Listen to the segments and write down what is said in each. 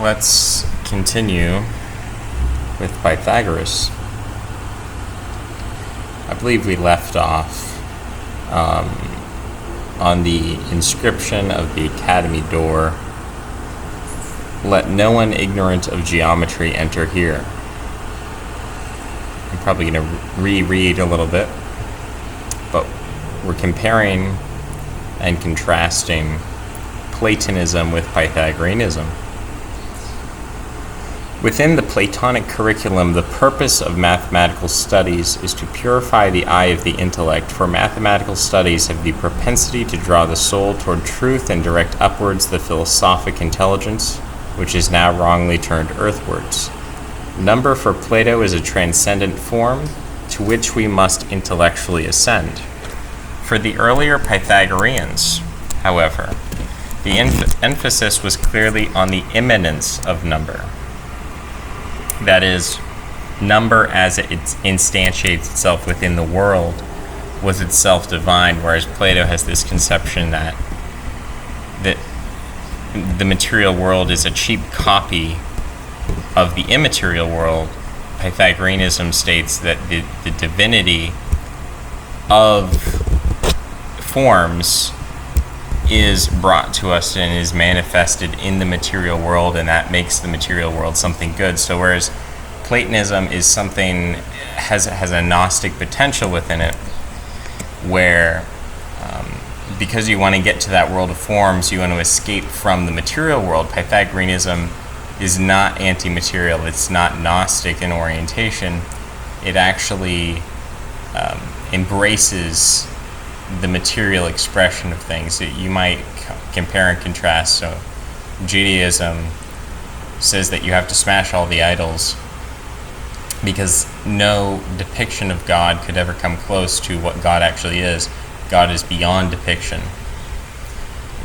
Let's continue with Pythagoras. I believe we left off on the inscription of the academy door, "Let no one ignorant of geometry enter here." I'm probably going to reread a little bit, but we're comparing and contrasting Platonism with Pythagoreanism. Within the Platonic curriculum, the purpose of mathematical studies is to purify the eye of the intellect, for mathematical studies have the propensity to draw the soul toward truth and direct upwards the philosophic intelligence, which is now wrongly turned earthwards. Number for Plato is a transcendent form to which we must intellectually ascend. For the earlier Pythagoreans, however, the emphasis was clearly on the immanence of number. That is, number as it instantiates itself within the world was itself divine, whereas Plato has this conception that the material world is a cheap copy of the immaterial world. Pythagoreanism states that the divinity of forms is brought to us and is manifested in the material world, and that makes the material world something good. So whereas Platonism is something has a Gnostic potential within it, where because you want to get to that world of forms, you want to escape from the material world. Pythagoreanism is not anti-material. It's not Gnostic in orientation. It actually embraces the material expression of things. That you might compare and contrast. So Judaism says that you have to smash all the idols because no depiction of God could ever come close to what God actually is. God is beyond depiction.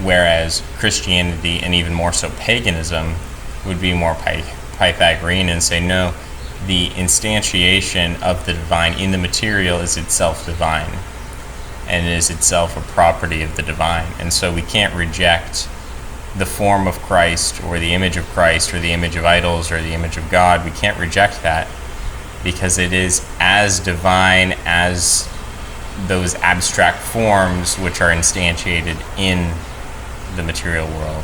Whereas Christianity, and even more so paganism, would be more Pythagorean and say, no, the instantiation of the divine in the material is itself divine, and is itself a property of the divine. And so we can't reject the form of Christ, or the image of Christ, or the image of idols, or the image of God. We can't reject that because it is as divine as those abstract forms which are instantiated in the material world.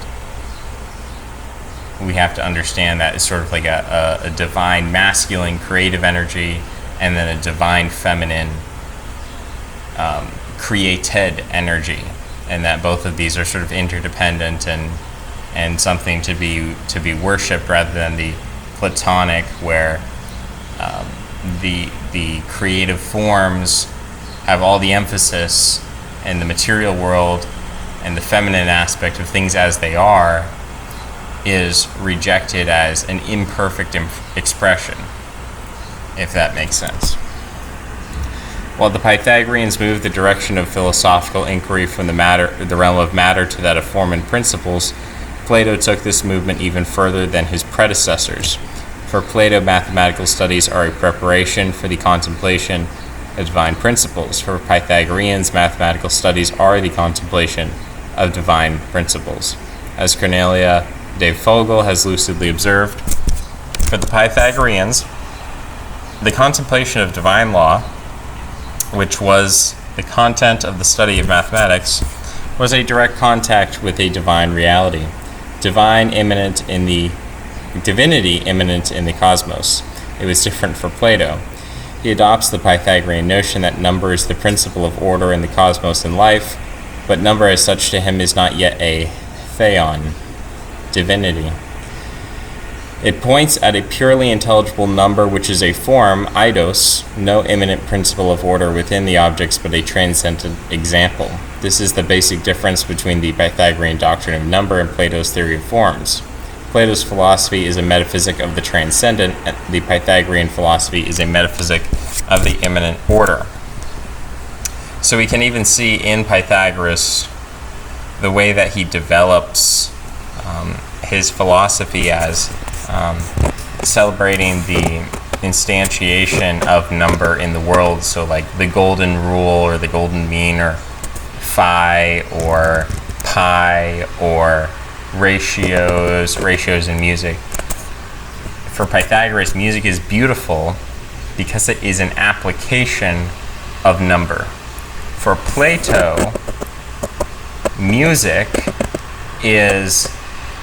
We have to understand that it's sort of like a divine masculine creative energy, and then a divine feminine created energy, and that both of these are sort of interdependent and something to be worshipped, rather than the Platonic, where the creative forms have all the emphasis, and the material world and the feminine aspect of things as they are is rejected as an imperfect expression, if that makes sense. While the Pythagoreans moved the direction of philosophical inquiry from the realm of matter to that of form and principles, Plato took this movement even further than his predecessors. For Plato, mathematical studies are a preparation for the contemplation of divine principles. For Pythagoreans, mathematical studies are the contemplation of divine principles. As Cornelia de Fogel has lucidly observed, for the Pythagoreans, the contemplation of divine law, which was the content of the study of mathematics, was a direct contact with a divine reality, divinity immanent in the cosmos. It was different for Plato. He adopts the Pythagorean notion that number is the principle of order in the cosmos and life, but number as such to him is not yet a theon, divinity. It points at a purely intelligible number, which is a form, eidos, no immanent principle of order within the objects, but a transcendent example. This is the basic difference between the Pythagorean doctrine of number and Plato's theory of forms. Plato's philosophy is a metaphysic of the transcendent, and the Pythagorean philosophy is a metaphysic of the immanent order. So we can even see in Pythagoras the way that he develops his philosophy as celebrating the instantiation of number in the world. So like the golden rule, or the golden mean, or phi, or pi, or ratios in music. For Pythagoras, music is beautiful because it is an application of number. For Plato, music is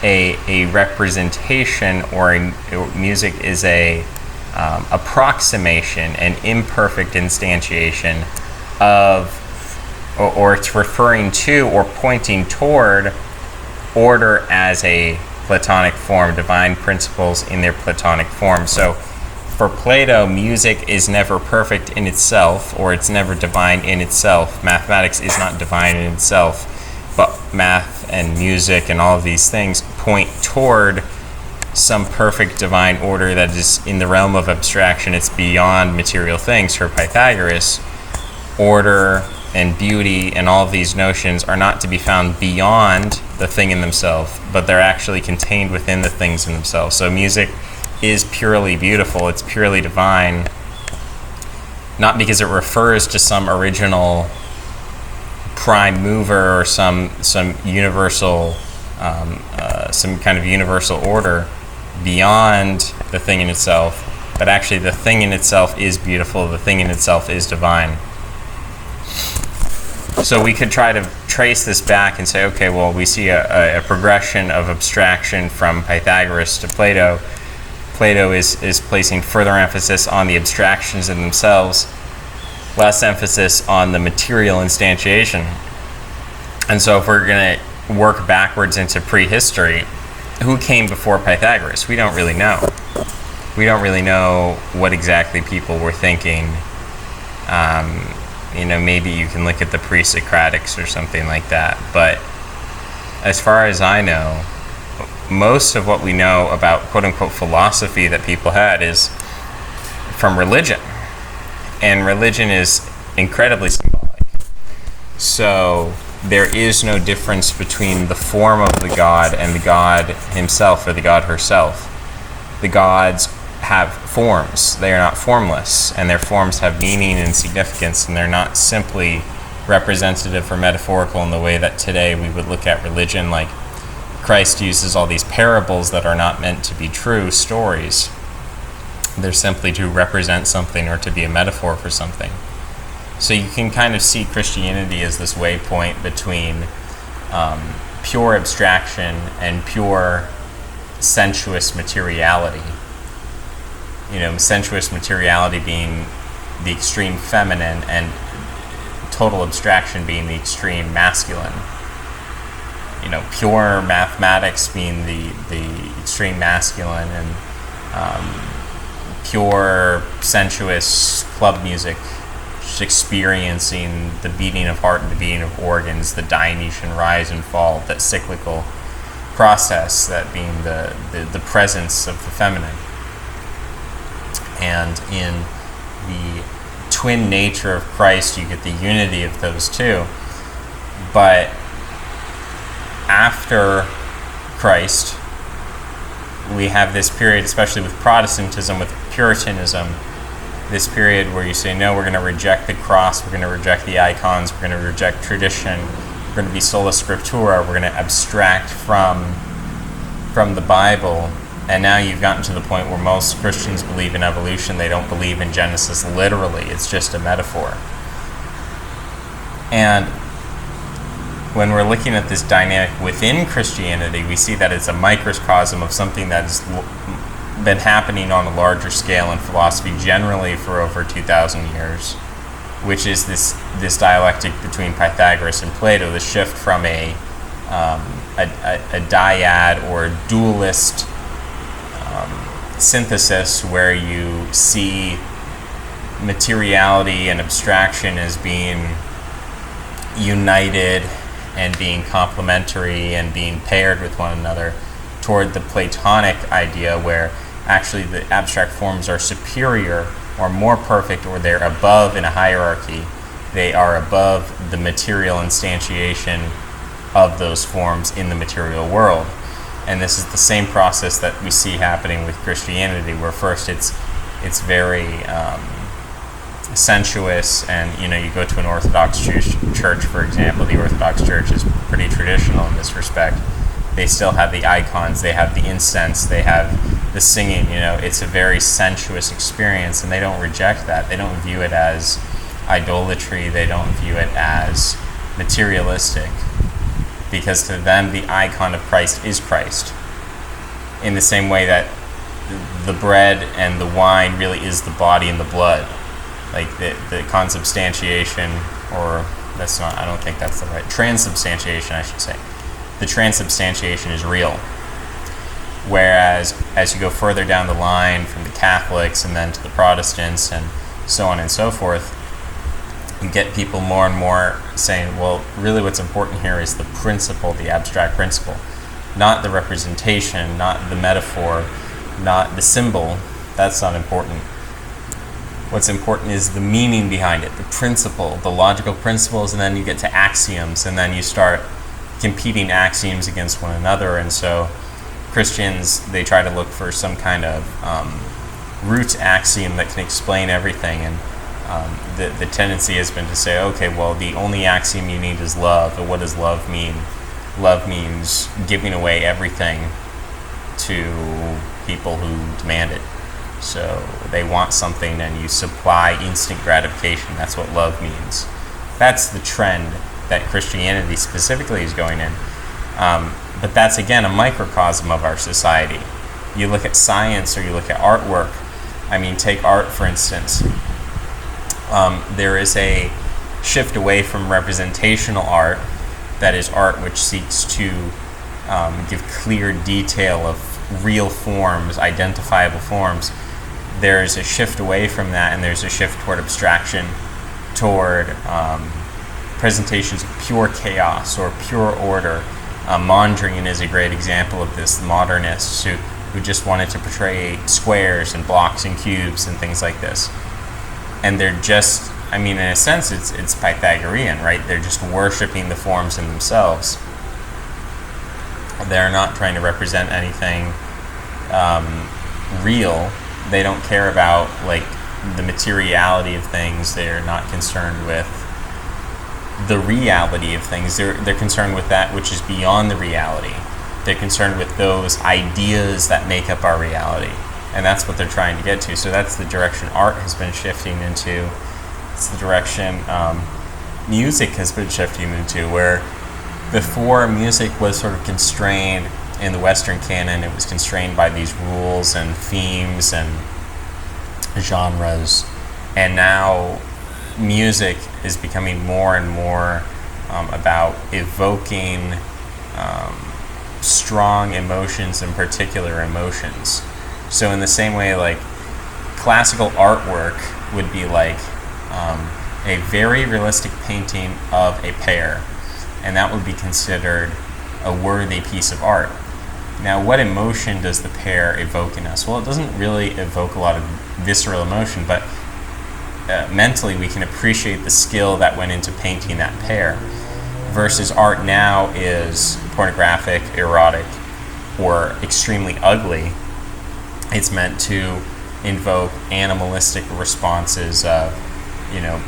a representation, or music is a approximation, an imperfect instantiation of, or it's referring to or pointing toward order as a Platonic form, divine principles in their Platonic form. So for Plato, music is never perfect in itself, or it's never divine in itself. Mathematics is not divine in itself, but math and music and all of these things point toward some perfect divine order that is in the realm of abstraction. It's beyond material things. For Pythagoras, order and beauty and all of these notions are not to be found beyond the thing in themselves, but they're actually contained within the things in themselves. So music is purely beautiful, it's purely divine, not because it refers to some original prime mover or some universal, some kind of universal order beyond the thing in itself, but actually the thing in itself is beautiful, the thing in itself is divine. So we could try to trace this back and say, okay, well, we see a progression of abstraction from Pythagoras to Plato. Plato is placing further emphasis on the abstractions in themselves, less emphasis on the material instantiation. And so if we're going to work backwards into prehistory, who came before Pythagoras? We don't really know. We don't really know what exactly people were thinking. Maybe you can look at the pre-Socratics or something like that. But as far as I know, most of what we know about quote-unquote philosophy that people had is from religion. And religion is incredibly symbolic. So there is no difference between the form of the god and the god himself or the god herself. The gods have forms. They are not formless, and their forms have meaning and significance, and they're not simply representative or metaphorical in the way that today we would look at religion, like Christ uses all these parables that are not meant to be true stories. They're simply to represent something or to be a metaphor for something. So you can kind of see Christianity as this waypoint between pure abstraction and pure sensuous materiality. Sensuous materiality being the extreme feminine and total abstraction being the extreme masculine. Pure mathematics being the extreme masculine, and pure sensuous club music, just experiencing the beating of heart and the beating of organs, the Dionysian rise and fall, that cyclical process, that being the presence of the feminine. And in the twin nature of Christ, you get the unity of those two. But after Christ, we have this period, especially with Protestantism, with Puritanism, this period where you say, no, we're going to reject the cross, we're going to reject the icons, we're going to reject tradition, we're going to be sola scriptura, we're going to abstract from the Bible. And now you've gotten to the point where most Christians believe in evolution. They don't believe in Genesis literally. It's just a metaphor. And when we're looking at this dynamic within Christianity, we see that it's a microcosm of something that has been happening on a larger scale in philosophy generally for over 2,000 years, which is this dialectic between Pythagoras and Plato, the shift from a dyad or a dualist synthesis where you see materiality and abstraction as being united and being complementary and being paired with one another, toward the Platonic idea where actually the abstract forms are superior or more perfect, or they're above in a hierarchy. They are above the material instantiation of those forms in the material world. And this is the same process that we see happening with Christianity, where first it's very sensuous, and you go to an Orthodox church, for example. The Orthodox Church is pretty traditional in this respect, they still have the icons, they have the incense, they have the singing. It's a very sensuous experience, and they don't reject that. They don't view it as idolatry. They don't view it as materialistic, because to them the icon of Christ is Christ. In the same way that the bread and the wine really is the body and the blood. Like the consubstantiation, or I don't think that's the right, transubstantiation, I should say. The transubstantiation is real. Whereas as you go further down the line from the Catholics and then to the Protestants and so on and so forth, you get people more and more saying, well, really what's important here is the principle, the abstract principle, not the representation, not the metaphor, not the symbol. That's not important. What's important is the meaning behind it, the principle, the logical principles, and then you get to axioms, and then you start competing axioms against one another. And so Christians, they try to look for some kind of root axiom that can explain everything. And the tendency has been to say, okay, well, the only axiom you need is love. And what does love mean? Love means giving away everything to people who demand it. So they want something and you supply instant gratification. That's what love means. That's the trend that Christianity specifically is going in. But that's, again, a microcosm of our society. You look at science or you look at artwork. I mean, take art, for instance. There is a shift away from representational art, that is art which seeks to give clear detail of real forms, identifiable forms. There's a shift away from that, and there's a shift toward abstraction, toward presentations of pure chaos or pure order. Mondrian is a great example of this, the modernists who just wanted to portray squares and blocks and cubes and things like this. And they're just, I mean, in a sense, it's Pythagorean, right? They're just worshiping the forms in themselves. They're not trying to represent anything real. They don't care about, like, the materiality of things. They're not concerned with the reality of things. They're concerned with that which is beyond the reality. They're concerned with those ideas that make up our reality. And that's what they're trying to get to. So that's the direction art has been shifting into. It's the direction music has been shifting into, where before music was sort of constrained in the Western canon. It was constrained by these rules and themes and genres. And now music is becoming more and more about evoking strong emotions and particular emotions. So in the same way, like, classical artwork would be like a very realistic painting of a pear, and that would be considered a worthy piece of art. Now, what emotion does the pear evoke in us? Well, it doesn't really evoke a lot of visceral emotion, but mentally we can appreciate the skill that went into painting that pear. Versus art now is pornographic, erotic, or extremely ugly. It's meant to invoke animalistic responses of,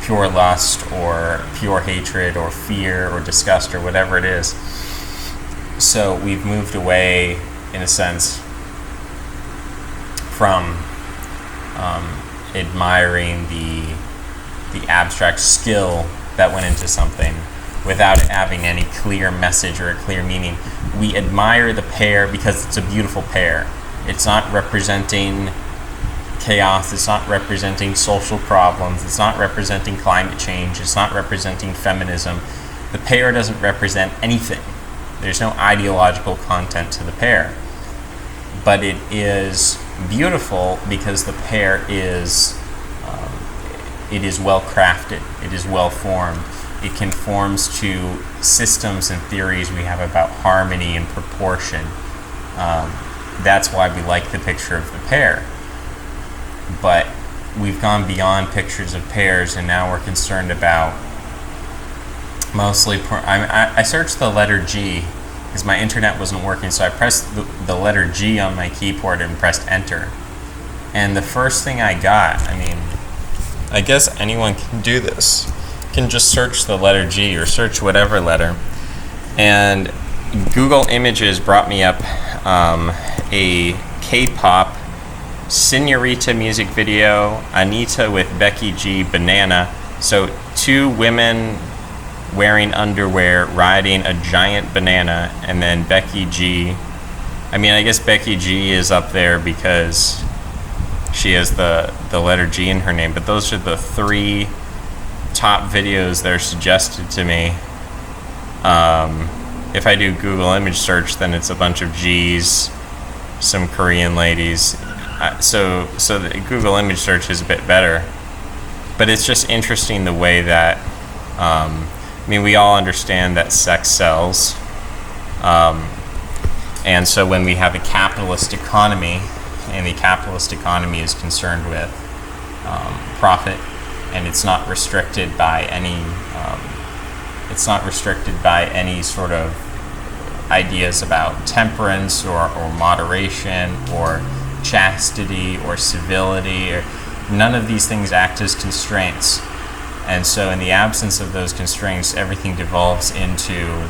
pure lust or pure hatred or fear or disgust or whatever it is. So we've moved away, in a sense, from admiring the abstract skill that went into something without it having any clear message or a clear meaning. We admire the pear because it's a beautiful pear. It's not representing chaos, it's not representing social problems, it's not representing climate change, it's not representing feminism. The pear doesn't represent anything. There's no ideological content to the pear. But it is beautiful because the pear is well crafted, it is well formed. It conforms to systems and theories we have about harmony and proportion. That's why we like the picture of the pear. But we've gone beyond pictures of pears, and now we're concerned about mostly I searched the letter G because my internet wasn't working, so I pressed the letter G on my keyboard and pressed enter. And the first thing I got, I guess anyone can do this, can just search the letter G or search whatever letter, and Google Images brought me up a K-pop Senorita music video, Anita with Becky G, Banana. So 2 women wearing underwear riding a giant banana, and then Becky G. I mean, I guess Becky G is up there because she has the letter G in her name, but those are the 3 top videos that are suggested to me. If I do Google image search, then it's a bunch of G's, some Korean ladies. So the Google image search is a bit better. But it's just interesting the way that, I mean, we all understand that sex sells. And so when we have a capitalist economy, and the capitalist economy is concerned with profit, and it's not restricted by any sort of ideas about temperance or moderation or chastity or civility, or none of these things act as constraints. And so in the absence of those constraints, everything devolves into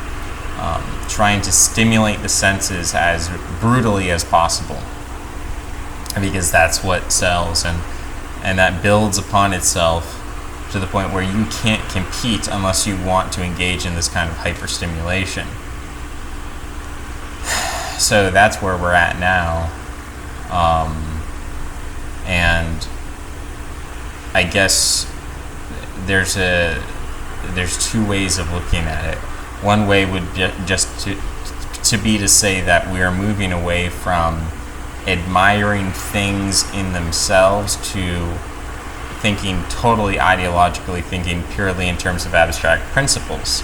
trying to stimulate the senses as brutally as possible, because that's what sells, and that builds upon itself to the point where you can't compete unless you want to engage in this kind of hyperstimulation. So that's where we're at now. And I guess there's 2 ways of looking at it. One way would just to say that we are moving away from admiring things in themselves to thinking totally ideologically, thinking purely in terms of abstract principles.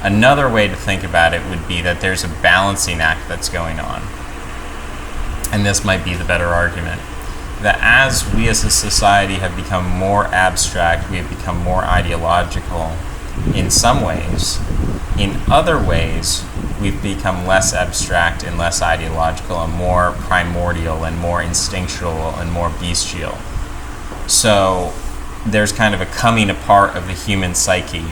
Another way to think about it would be that there's a balancing act that's going on. And this might be the better argument. That as we as a society have become more abstract, we have become more ideological in some ways. In other ways, we've become less abstract and less ideological and more primordial and more instinctual and more bestial. So there's kind of a coming apart of the human psyche,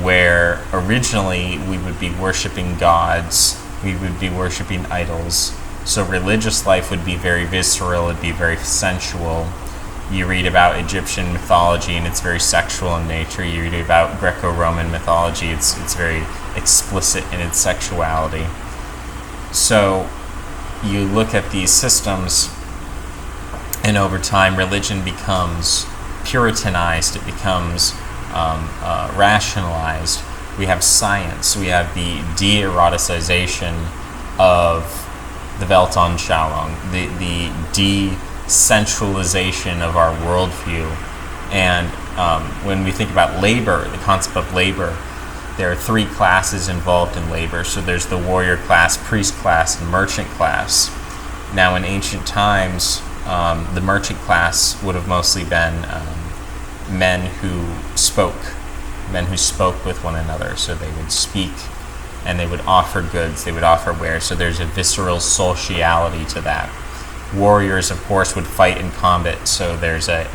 where originally we would be worshiping gods, we would be worshiping idols. So religious life would be very visceral, it'd be very sensual. You read about Egyptian mythology and it's very sexual in nature. You read about Greco-Roman mythology, it's very explicit in its sexuality. So you look at these systems, and over time religion becomes Puritanized, it becomes rationalized. We have science, we have the de-eroticization of the Weltanschauung, the decentralization of our worldview. And when we think about labor, the concept of labor, there are 3 classes involved in labor. So there's the warrior class, priest class, and merchant class. Now in ancient times, the merchant class would have mostly been men who spoke with one another. So they would speak and they would offer goods, they would offer wares. So there's a visceral sociality to that. Warriors, of course, would fight in combat, so there's a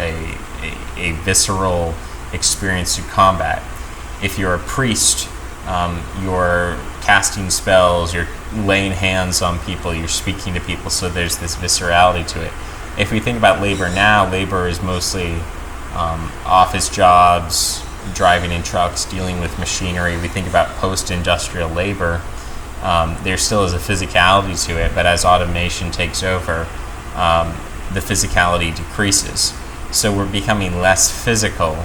visceral experience through combat. If you're a priest, you're casting spells, you're laying hands on people, you're speaking to people, so there's this viscerality to it. If we think about labor now, labor is mostly office jobs, driving in trucks, dealing with machinery. We think about post-industrial labor. There still is a physicality to it, but as automation takes over, the physicality decreases. So we're becoming less physical,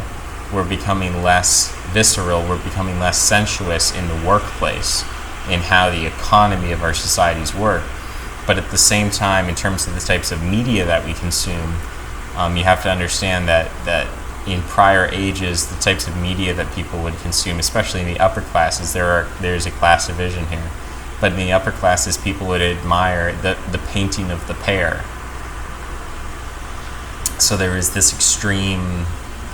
we're becoming less visceral, we're becoming less sensuous in the workplace, in how the economy of our societies work. But at the same time, in terms of the types of media that we consume, you have to understand that in prior ages, the types of media that people would consume, especially in the upper classes, there's a class division here. But in the upper classes, people would admire the painting of the pear. So there is this extreme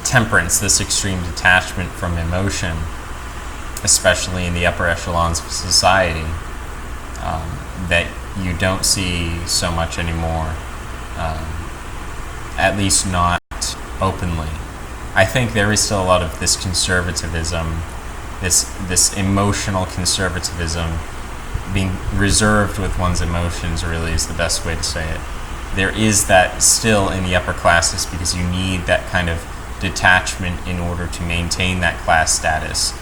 temperance, this extreme detachment from emotion, especially in the upper echelons of society, that you don't see so much anymore, at least not openly. I think there is still a lot of this conservatism, this emotional conservatism being reserved with one's emotions really is the best way to say it. There is that still in the upper classes because you need that kind of detachment in order to maintain that class status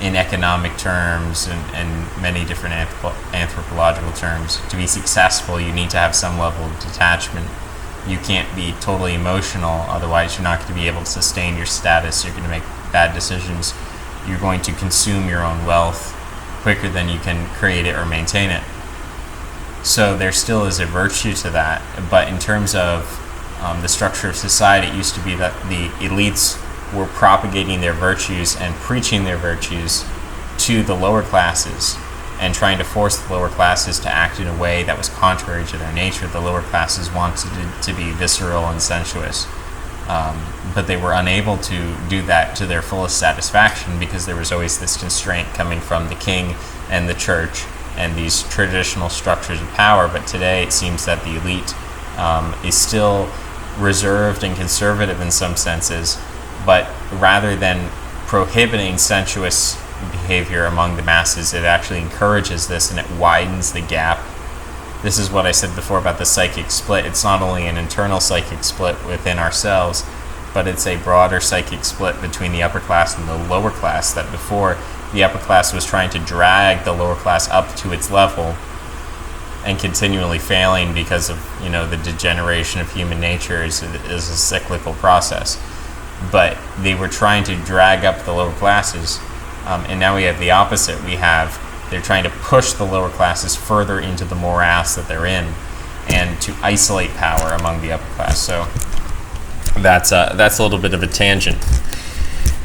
in economic terms and many different anthropological terms. To be successful, you need to have some level of detachment. You can't be totally emotional, otherwise you're not going to be able to sustain your status. You're going to make bad decisions. You're going to consume your own wealth quicker than you can create it or maintain it. So there still is a virtue to that, but in terms of the structure of society, it used to be that the elites were propagating their virtues and preaching their virtues to the lower classes and trying to force the lower classes to act in a way that was contrary to their nature. The lower classes wanted to be visceral and sensuous, but they were unable to do that to their fullest satisfaction because there was always this constraint coming from the king and the church and these traditional structures of power. But today it seems that the elite is still reserved and conservative in some senses, but rather than prohibiting sensuous behavior among the masses, it actually encourages this and it widens the gap. This is what I said before about the psychic split. It's not only an internal psychic split within ourselves, but it's a broader psychic split between the upper class and the lower class, that before the upper class was trying to drag the lower class up to its level and continually failing because of, the degeneration of human nature is a cyclical process. But they were trying to drag up the lower classes, and now we have the opposite. They're trying to push the lower classes further into the morass that they're in and to isolate power among the upper class. So that's a little bit of a tangent.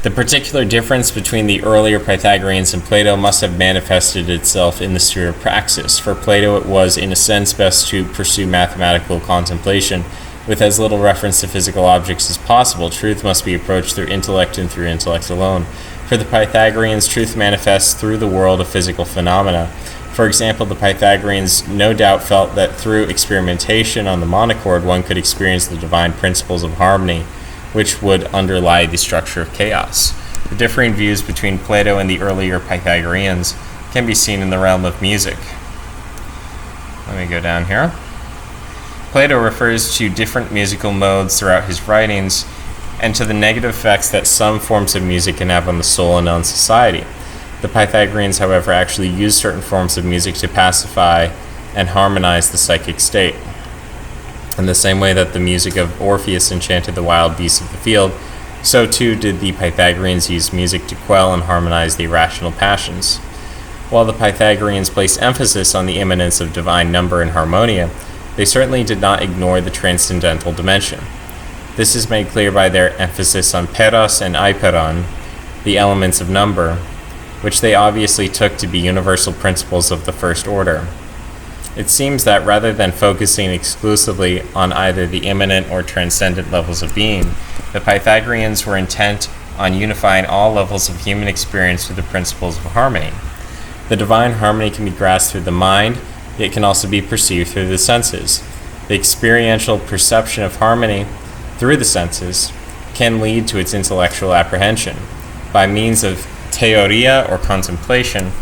The particular difference between the earlier Pythagoreans and Plato must have manifested itself in the sphere of praxis. For Plato, it was, in a sense, best to pursue mathematical contemplation with as little reference to physical objects as possible. Truth must be approached through intellect and through intellect alone. For the Pythagoreans, truth manifests through the world of physical phenomena. For example, the Pythagoreans no doubt felt that through experimentation on the monochord one could experience the divine principles of harmony, which would underlie the structure of chaos. The differing views between Plato and the earlier Pythagoreans can be seen in the realm of music. Let me go down here. Plato refers to different musical modes throughout his writings and to the negative effects that some forms of music can have on the soul and on society. The Pythagoreans, however, actually used certain forms of music to pacify and harmonize the psychic state. In the same way that the music of Orpheus enchanted the wild beasts of the field, so too did the Pythagoreans use music to quell and harmonize the irrational passions. While the Pythagoreans placed emphasis on the immanence of divine number and harmonia, they certainly did not ignore the transcendental dimension. This is made clear by their emphasis on peros and aiperon, the elements of number, which they obviously took to be universal principles of the first order. It seems that rather than focusing exclusively on either the immanent or transcendent levels of being, the Pythagoreans were intent on unifying all levels of human experience with the principles of harmony. The divine harmony can be grasped through the mind, yet can also be perceived through the senses. The experiential perception of harmony through the senses can lead to its intellectual apprehension. By means of theoria or contemplation,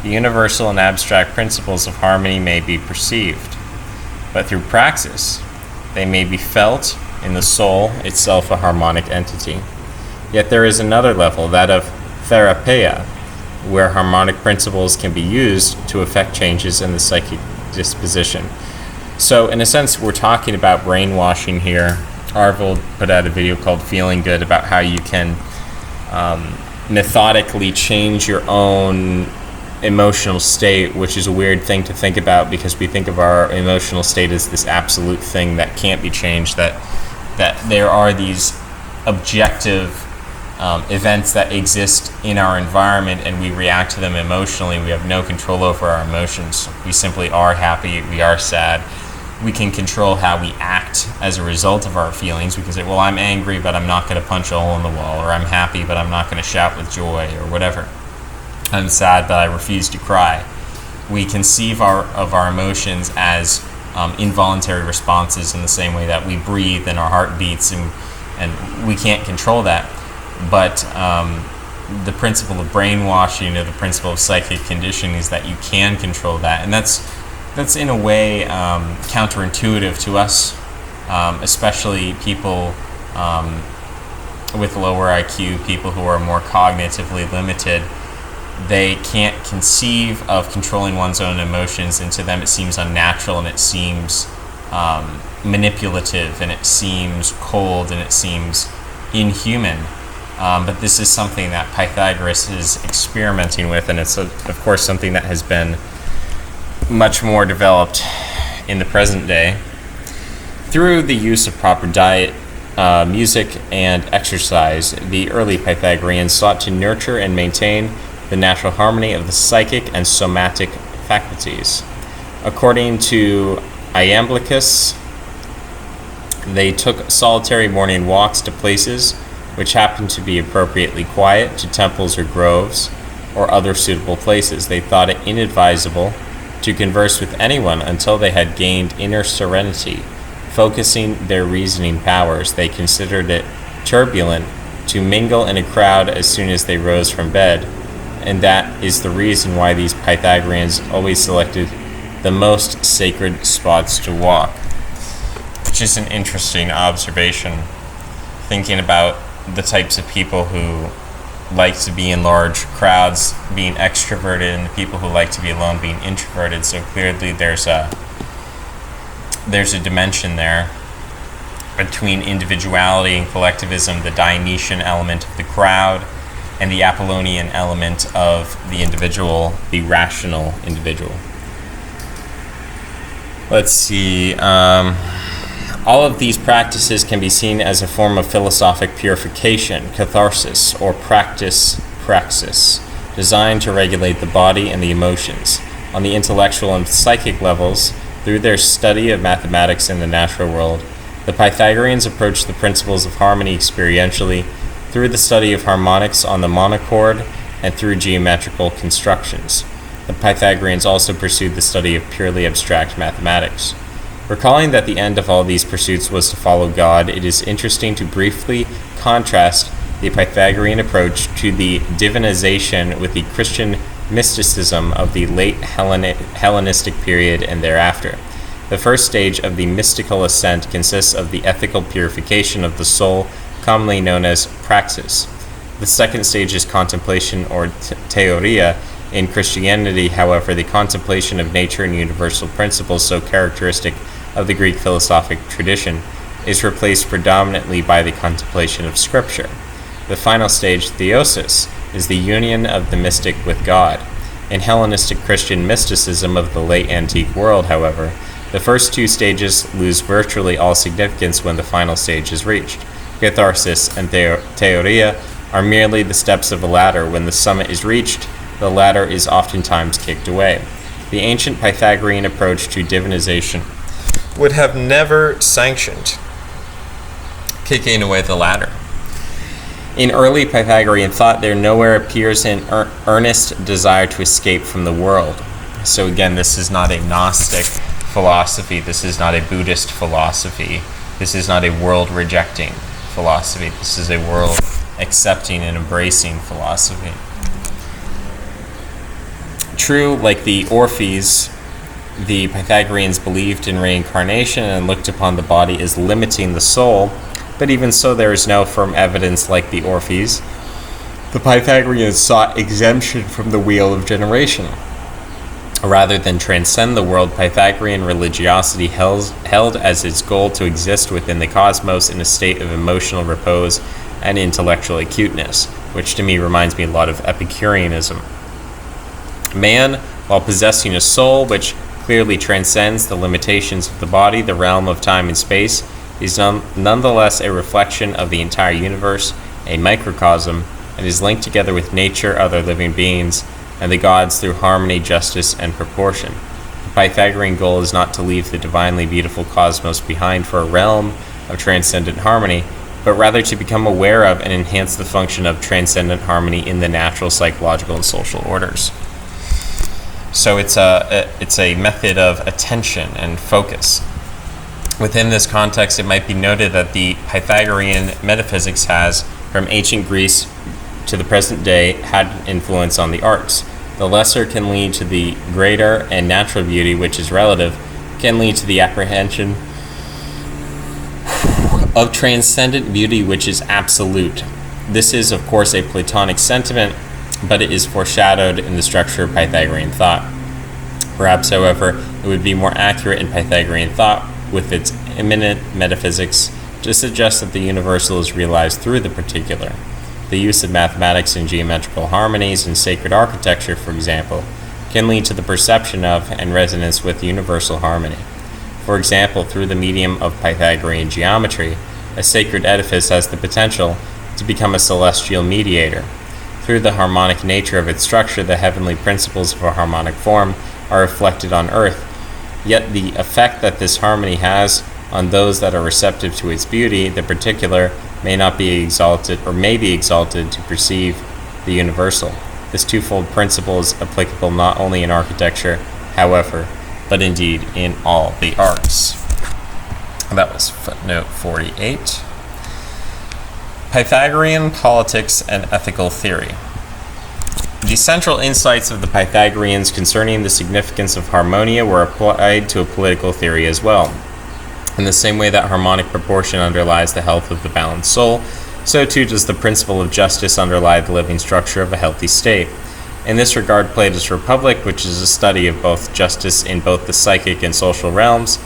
the universal and abstract principles of harmony may be perceived, but through praxis, they may be felt in the soul, itself a harmonic entity. Yet there is another level, that of therapeia, where harmonic principles can be used to effect changes in the psychic disposition. So, in a sense, we're talking about brainwashing here. Arvold put out a video called Feeling Good about how you can methodically change your own emotional state, which is a weird thing to think about because we think of our emotional state as this absolute thing that can't be changed, that there are these objective events that exist in our environment and we react to them emotionally. We have no control over our emotions. We simply are happy, we are sad. We can control how we act as a result of our feelings. We can say, well, I'm angry, but I'm not going to punch a hole in the wall, or I'm happy, but I'm not going to shout with joy, or whatever. I'm sad, but I refuse to cry. We conceive of our emotions as involuntary responses in the same way that we breathe and our heart beats, and we can't control that. But the principle of brainwashing or the principle of psychic conditioning is that you can control that, and that's in a way counterintuitive to us, especially people with lower IQ, people who are more cognitively limited. They can't conceive of controlling one's own emotions, and to them it seems unnatural, and it seems manipulative, and it seems cold, and it seems inhuman. But this is something that Pythagoras is experimenting with, and it's, of course, something that has been much more developed in the present day. Through the use of proper diet, music, and exercise, the early Pythagoreans sought to nurture and maintain the natural harmony of the psychic and somatic faculties. According to Iamblichus, they took solitary morning walks to places which happened to be appropriately quiet, to temples or groves, or other suitable places. They thought it inadvisable to converse with anyone until they had gained inner serenity, focusing their reasoning powers. They considered it turbulent to mingle in a crowd as soon as they rose from bed, and that is the reason why these Pythagoreans always selected the most sacred spots to walk. Which is an interesting observation, thinking about the types of people who like to be in large crowds being extroverted, and the people who like to be alone being introverted. So clearly there's a dimension there between individuality and collectivism, the Dionysian element of the crowd, and the Apollonian element of the individual, the rational individual. Let's see. All of these practices can be seen as a form of philosophic purification, catharsis, or praxis, designed to regulate the body and the emotions. On the intellectual and psychic levels, through their study of mathematics and the natural world, the Pythagoreans approached the principles of harmony experientially through the study of harmonics on the monochord and through geometrical constructions. The Pythagoreans also pursued the study of purely abstract mathematics. Recalling that the end of all these pursuits was to follow God, it is interesting to briefly contrast the Pythagorean approach to the divinization with the Christian mysticism of the late Hellenistic period and thereafter. The first stage of the mystical ascent consists of the ethical purification of the soul, commonly known as praxis. The second stage is contemplation, or theoria. In Christianity, however, the contemplation of nature and universal principles, so characteristic of the Greek philosophic tradition, is replaced predominantly by the contemplation of Scripture. The final stage, theosis, is the union of the mystic with God. In Hellenistic Christian mysticism of the late antique world, however, the first two stages lose virtually all significance when the final stage is reached. Catharsis and theoria are merely the steps of a ladder. When the summit is reached, the ladder is oftentimes kicked away. The ancient Pythagorean approach to divinization would have never sanctioned kicking away the ladder. In early Pythagorean thought, there nowhere appears an earnest desire to escape from the world. So again, this is not a Gnostic philosophy. This is not a Buddhist philosophy. This is not a world-rejecting philosophy. This is a world-accepting and embracing philosophy. True, like the Orphies, the Pythagoreans believed in reincarnation and looked upon the body as limiting the soul, but even so there is no firm evidence like the Orphies. The Pythagoreans sought exemption from the wheel of generation. Rather than transcend the world, Pythagorean religiosity held as its goal to exist within the cosmos in a state of emotional repose and intellectual acuteness, which to me reminds me a lot of Epicureanism. Man, while possessing a soul which clearly transcends the limitations of the body, the realm of time and space, is nonetheless a reflection of the entire universe, a microcosm, and is linked together with nature, other living beings, and the gods through harmony, justice, and proportion. The Pythagorean goal is not to leave the divinely beautiful cosmos behind for a realm of transcendent harmony, but rather to become aware of and enhance the function of transcendent harmony in the natural, psychological, and social orders. So it's a method of attention and focus. Within this context, it might be noted that the Pythagorean metaphysics has, from ancient Greece to the present day had an influence on the arts. The lesser can lead to the greater, and natural beauty, which is relative, can lead to the apprehension of transcendent beauty, which is absolute. This is, of course, a Platonic sentiment, but it is foreshadowed in the structure of Pythagorean thought. Perhaps, however, it would be more accurate in Pythagorean thought, with its immanent metaphysics, to suggest that the universal is realized through the particular. The use of mathematics and geometrical harmonies in sacred architecture, for example, can lead to the perception of and resonance with universal harmony. For example, through the medium of Pythagorean geometry, a sacred edifice has the potential to become a celestial mediator. Through the harmonic nature of its structure, the heavenly principles of a harmonic form are reflected on earth, yet the effect that this harmony has on those that are receptive to its beauty, the particular, may not be exalted or may be exalted to perceive the universal. This twofold principle is applicable not only in architecture, however, but indeed in all the arts. That was footnote 48. Pythagorean politics and ethical theory. The central insights of the Pythagoreans concerning the significance of harmonia were applied to a political theory as well. In the same way that harmonic proportion underlies the health of the balanced soul, so too does the principle of justice underlie the living structure of a healthy state. In this regard, Plato's Republic, which is a study of both justice in both the psychic and social realms,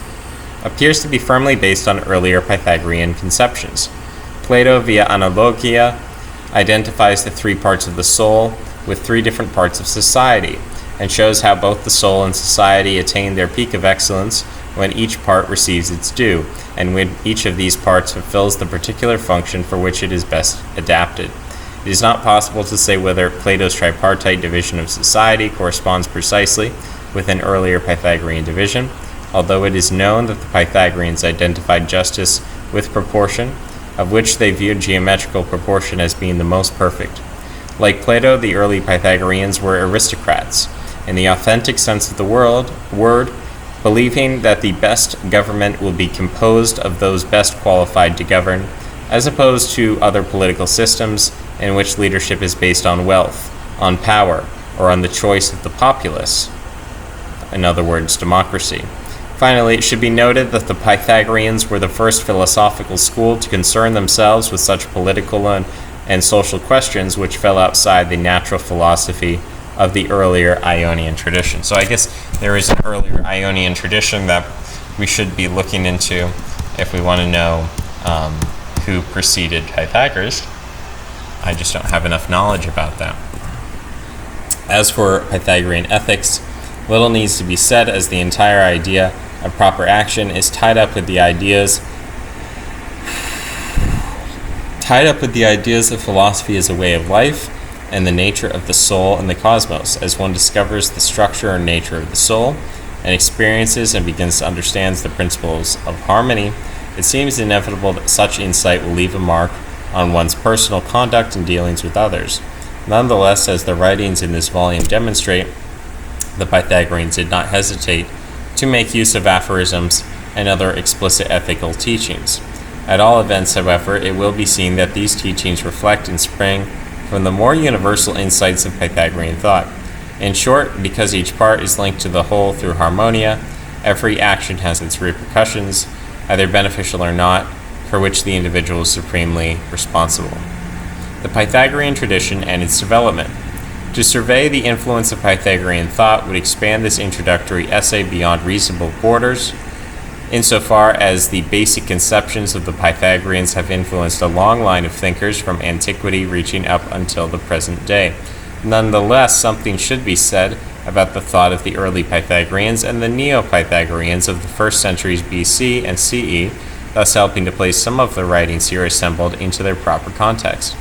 appears to be firmly based on earlier Pythagorean conceptions. Plato, via Analogia, identifies the three parts of the soul with three different parts of society, and shows how both the soul and society attain their peak of excellence when each part receives its due, and when each of these parts fulfills the particular function for which it is best adapted. It is not possible to say whether Plato's tripartite division of society corresponds precisely with an earlier Pythagorean division, although it is known that the Pythagoreans identified justice with proportion, of which they viewed geometrical proportion as being the most perfect. Like Plato, the early Pythagoreans were aristocrats, in the authentic sense of the word, believing that the best government will be composed of those best qualified to govern, as opposed to other political systems in which leadership is based on wealth, on power, or on the choice of the populace. In other words, democracy. Finally, it should be noted that the Pythagoreans were the first philosophical school to concern themselves with such political and social questions which fell outside the natural philosophy of the earlier Ionian tradition. So I guess there is an earlier Ionian tradition that we should be looking into if we want to know who preceded Pythagoras. I just don't have enough knowledge about that. As for Pythagorean ethics, little needs to be said, as the entire idea of proper action is tied up with the ideas of philosophy as a way of life and the nature of the soul and the cosmos. As one discovers the structure and nature of the soul and experiences and begins to understand the principles of harmony, it seems inevitable that such insight will leave a mark on one's personal conduct and dealings with others. Nonetheless, as the writings in this volume demonstrate, the Pythagoreans did not hesitate to make use of aphorisms and other explicit ethical teachings. At all events, however, it will be seen that these teachings reflect and spring from the more universal insights of Pythagorean thought. In short, because each part is linked to the whole through harmonia, every action has its repercussions, either beneficial or not, for which the individual is supremely responsible. The Pythagorean tradition and its development. To survey the influence of Pythagorean thought would expand this introductory essay beyond reasonable borders, insofar as the basic conceptions of the Pythagoreans have influenced a long line of thinkers from antiquity reaching up until the present day. Nonetheless, something should be said about the thought of the early Pythagoreans and the Neo-Pythagoreans of the first centuries BC and CE, thus helping to place some of the writings here assembled into their proper context.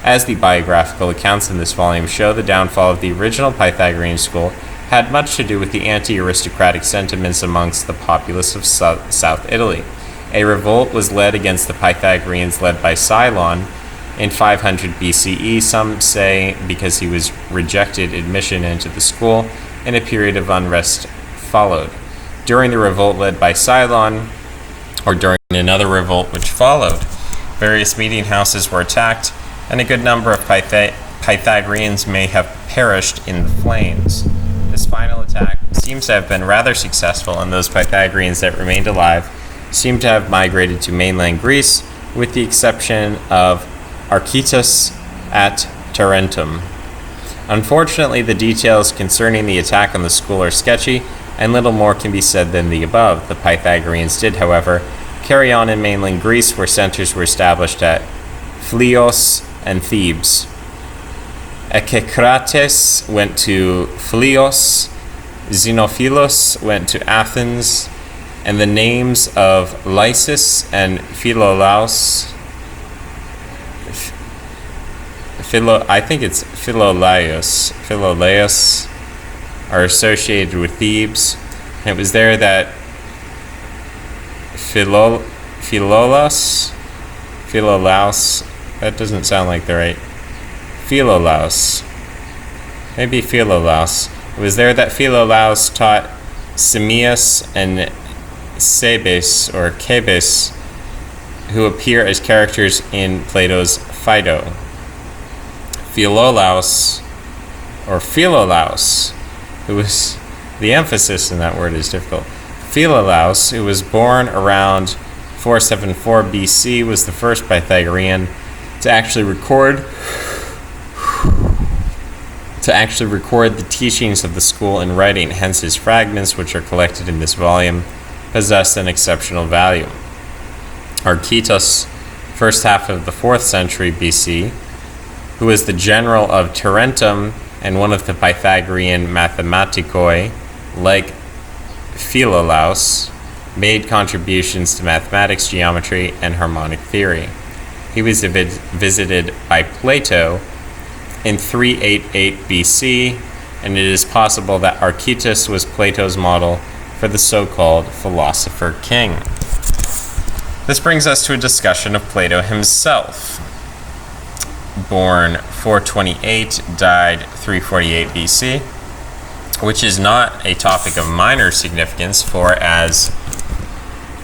As the biographical accounts in this volume show, the downfall of the original Pythagorean school had much to do with the anti-aristocratic sentiments amongst the populace of South Italy. A revolt was led against the Pythagoreans led by Cylon in 500 BCE, some say because he was rejected admission into the school, and a period of unrest followed. During the revolt led by Cylon, or during another revolt which followed, various meeting houses were attacked, and a good number of Pythagoreans may have perished in the flames. This final attack seems to have been rather successful, and those Pythagoreans that remained alive seem to have migrated to mainland Greece, with the exception of Archytas at Tarentum. Unfortunately, the details concerning the attack on the school are sketchy, and little more can be said than the above. The Pythagoreans did, however, carry on in mainland Greece, where centers were established at Phlios and Thebes. Echecrates went to Phlios, Xenophilos went to Athens, and the names of Lysis and Philolaus, I think it's Philolaus, are associated with Thebes. And it was there that Philolaus, that doesn't sound like the right, Philolaus. Maybe Philolaus. It was there that Philolaus taught Simmias and Cebes, or Cebes, who appear as characters in Plato's Phaedo. Philolaus, who was, the emphasis in that word is difficult. Philolaus, who was born around 474 BC, was the first Pythagorean to actually record the teachings of the school in writing. Hence his fragments, which are collected in this volume, possess an exceptional value. Archytas, first half of the 4th century BC, who was the general of Tarentum and one of the Pythagorean mathematikoi, like Philolaus, made contributions to mathematics, geometry, and harmonic theory. He was visited by Plato in 388 BC, and it is possible that Archytas was Plato's model for the so-called philosopher king. This brings us to a discussion of Plato himself. Born 428, died 348 BC, which is not a topic of minor significance, for as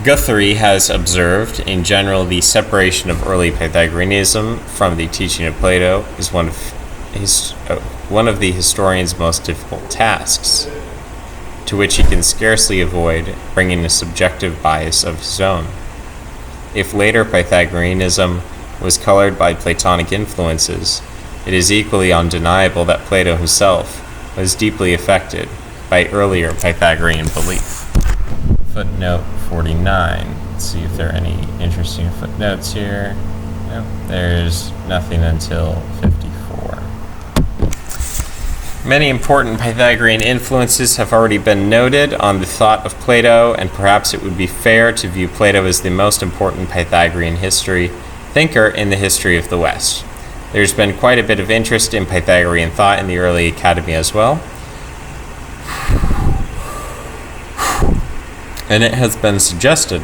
Guthrie has observed, in general, the separation of early Pythagoreanism from the teaching of Plato is one of the historian's most difficult tasks, to which he can scarcely avoid bringing a subjective bias of his own. If later Pythagoreanism was colored by Platonic influences, it is equally undeniable that Plato himself was deeply affected by earlier Pythagorean belief. Footnote 49. Let's see if there are any interesting footnotes here. No, there's nothing until 54. Many important Pythagorean influences have already been noted on the thought of Plato, and perhaps it would be fair to view Plato as the most important Pythagorean thinker in the history of the West. There's been quite a bit of interest in Pythagorean thought in the early academy as well, and it has been suggested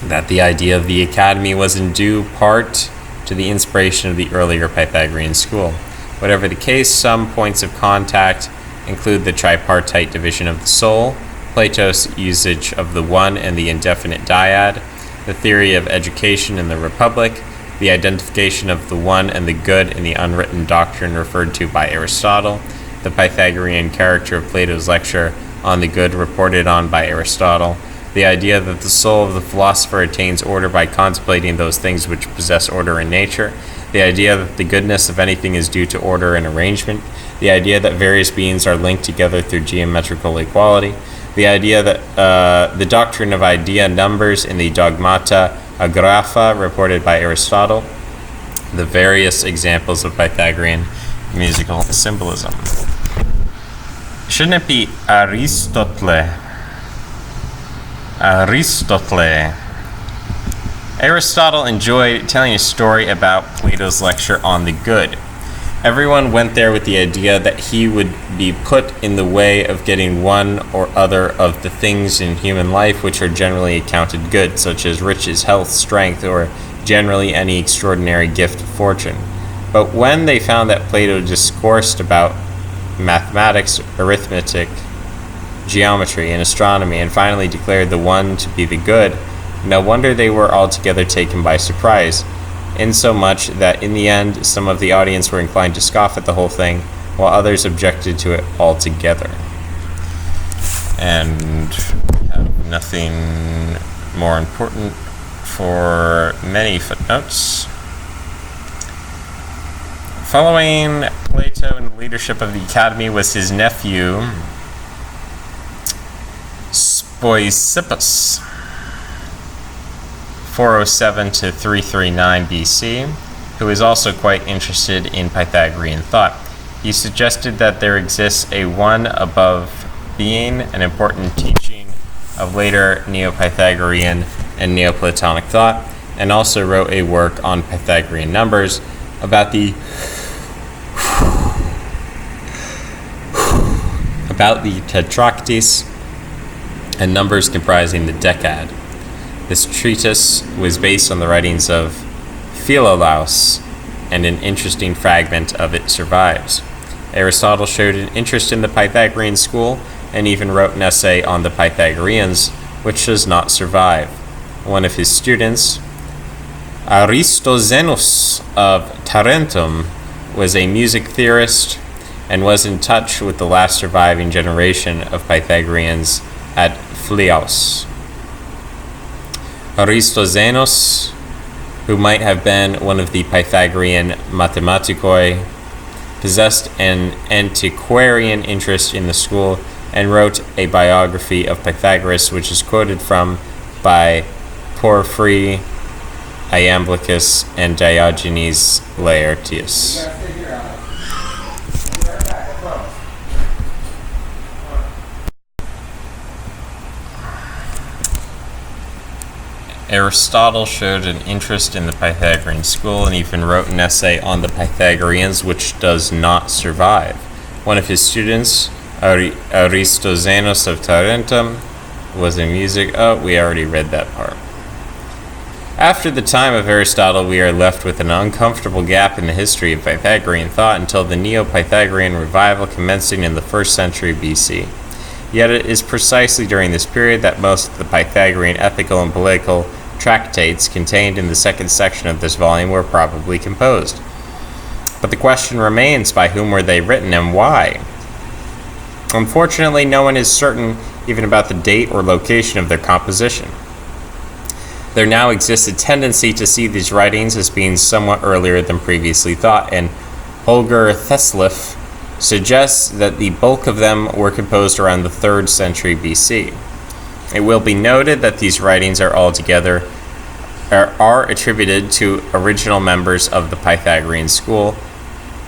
that the idea of the academy was in due part to the inspiration of the earlier Pythagorean school. Whatever the case, some points of contact include the tripartite division of the soul, Plato's usage of the one and the indefinite dyad, the theory of education in the Republic, the identification of the one and the good in the unwritten doctrine referred to by Aristotle, the Pythagorean character of Plato's lecture on the good reported on by Aristotle, the idea that the soul of the philosopher attains order by contemplating those things which possess order in nature, the idea that the goodness of anything is due to order and arrangement, the idea that various beings are linked together through geometrical equality, the idea that the doctrine of idea numbers in the Dogmata Agrapha reported by Aristotle, the various examples of Pythagorean musical symbolism. Shouldn't it be Aristotle? Aristotle enjoyed telling a story about Plato's lecture on the good. Everyone went there with the idea that he would be put in the way of getting one or other of the things in human life which are generally accounted good, such as riches, health, strength, or generally any extraordinary gift of fortune. But when they found that Plato discoursed about mathematics, arithmetic, geometry, and astronomy, and finally declared the one to be the good, no wonder they were altogether taken by surprise. insomuch that in the end some of the audience were inclined to scoff at the whole thing, while others objected to it altogether. And we have nothing more important for many footnotes. Following Plato in the leadership of the Academy was his nephew Speusippus, 407 to 339 BC, who is also quite interested in Pythagorean thought. He suggested that there exists a one above being, an important teaching of later Neo-Pythagorean and Neoplatonic thought, and also wrote a work on Pythagorean numbers about the tetractys and numbers comprising the decad. This treatise was based on the writings of Philolaus, and an interesting fragment of it survives. Aristotle showed an interest in the Pythagorean school and even wrote an essay on the Pythagoreans, which does not survive. One of his students, Aristoxenus of Tarentum, was a music theorist and was in touch with the last surviving generation of Pythagoreans at Phlios. Aristoxenus, who might have been one of the Pythagorean mathematikoi, possessed an antiquarian interest in the school and wrote a biography of Pythagoras, which is quoted from by Porphyry, Iamblichus, and Diogenes Laertius. Aristotle showed an interest in the Pythagorean school and even wrote an essay on the Pythagoreans, which does not survive. One of his students, Aristoxenus of Tarentum, was in music. Oh, we already read that part. After the time of Aristotle, we are left with an uncomfortable gap in the history of Pythagorean thought until the Neo-Pythagorean revival commencing in the 1st century BC. Yet it is precisely during this period that most of the Pythagorean ethical and political tractates contained in the 2nd section of this volume were probably composed. But the question remains, by whom were they written and why? Unfortunately, no one is certain even about the date or location of their composition. There now exists a tendency to see these writings as being somewhat earlier than previously thought, and Holger Thesleff suggests that the bulk of them were composed around the 3rd century BC. It will be noted that these writings are attributed to original members of the Pythagorean school,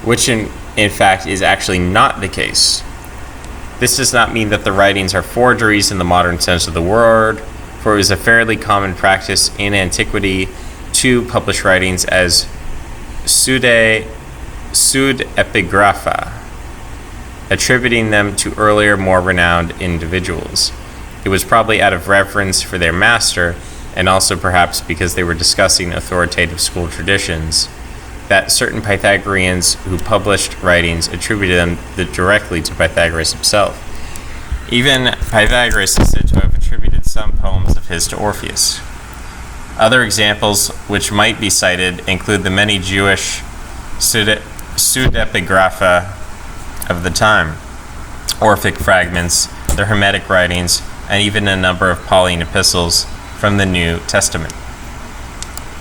which in fact is actually not the case. This does not mean that the writings are forgeries in the modern sense of the word, for it was a fairly common practice in antiquity to publish writings as pseudepigrapha, attributing them to earlier, more renowned individuals. It was probably out of reverence for their master, and also perhaps because they were discussing authoritative school traditions, that certain Pythagoreans who published writings attributed them directly to Pythagoras himself. Even Pythagoras is said to have attributed some poems of his to Orpheus. Other examples which might be cited include the many Jewish pseudepigrapha of the time, Orphic fragments, the Hermetic writings, and even a number of Pauline epistles from the New Testament.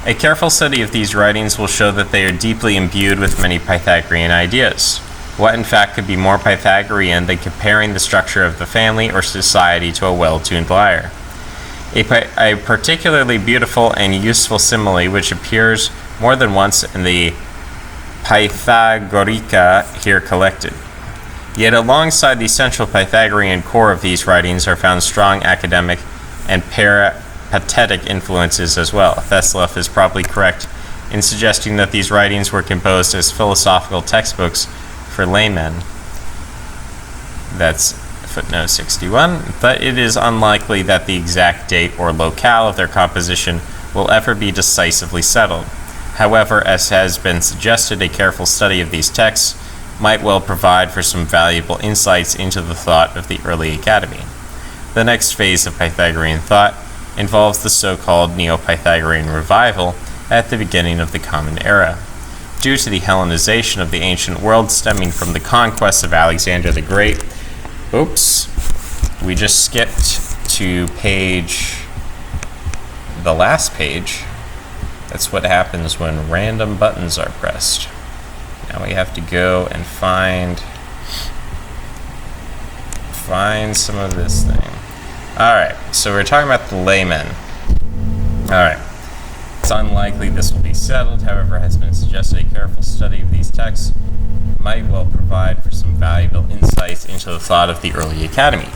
A careful study of these writings will show that they are deeply imbued with many Pythagorean ideas. What in fact could be more Pythagorean than comparing the structure of the family or society to a well-tuned lyre? A particularly beautiful and useful simile which appears more than once in the Pythagorica here collected. Yet alongside the central Pythagorean core of these writings are found strong academic and peripatetic influences as well. Thesleff is probably correct in suggesting that these writings were composed as philosophical textbooks for laymen. That's footnote 61, but it is unlikely that the exact date or locale of their composition will ever be decisively settled. However, as has been suggested, a careful study of these texts might well provide for some valuable insights into the thought of the early Academy. The next phase of Pythagorean thought involves the so-called Neo-Pythagorean revival, at the beginning of the Common Era. Due to the Hellenization of the ancient world stemming from the conquest of Alexander the Great, we just skipped to the last page. That's what happens when random buttons are pressed. Now we have to go and find some of this thing. Alright, so we're talking about the laymen. Alright. It's unlikely this will be settled, however, it has been suggested a careful study of these texts might well provide for some valuable insights into the thought of the early academy.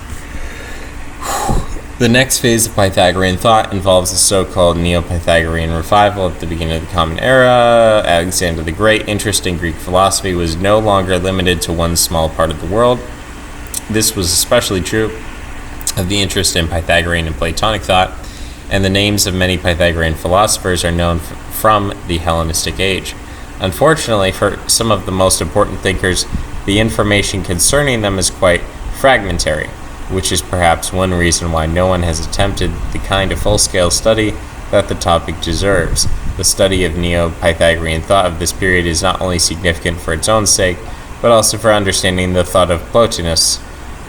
The next phase of Pythagorean thought involves the so-called Neo-Pythagorean revival at the beginning of the Common Era. Alexander the Great interest in Greek philosophy was no longer limited to one small part of the world. This was especially true of the interest in Pythagorean and Platonic thought, and the names of many Pythagorean philosophers are known from the Hellenistic age. Unfortunately, for some of the most important thinkers, the information concerning them is quite fragmentary, which is perhaps one reason why no one has attempted the kind of full-scale study that the topic deserves. The study of Neo-Pythagorean thought of this period is not only significant for its own sake, but also for understanding the thought of Plotinus